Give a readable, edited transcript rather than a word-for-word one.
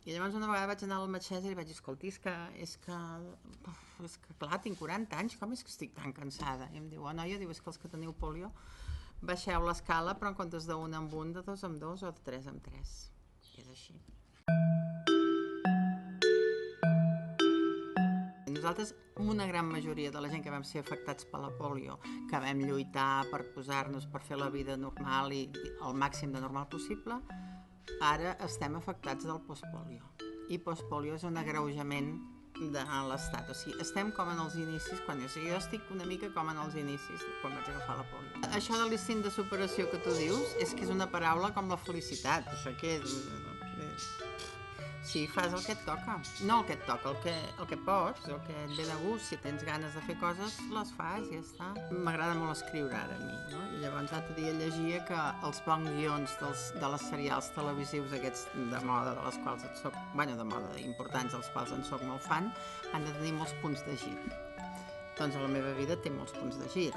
I llavors una vegada vaig anar al metgessa i li vaig dir, escolti, és que clar, tinc 40 anys, com és que estic tan cansada? I em diu, oh noia, és que els que teniu polio baixeu l'escala, però en comptes d'un amb un, de dos amb dos o de tres amb tres. I és així. Nosaltres, una gran majoria de la gent que vam ser afectats per la polio, que vam lluitar per posar-nos, per fer la vida normal i el màxim de normal possible, ara estem afectats del postpolio. I postpolio és un agreujament de l'estat. O sigui, estem com en els inicis, jo estic una mica com en els inicis quan vaig agafar la polio. Això de l'instint de superació que tu dius és que és una paraula com la felicitat. Això què és? Si fas el que et toca, no el que et toca, el que pots, el que et ve de gust, si tens ganes de fer coses, les fas i ja està. M'agrada molt escriure ara a mi, no? I llavors l'altre dia llegia que els bons guions de les serials televisius aquests de moda, de les quals et soc, de moda, importants, dels quals en soc molt fan, han de tenir molts punts de gir. Doncs la meva vida té molts punts de gir.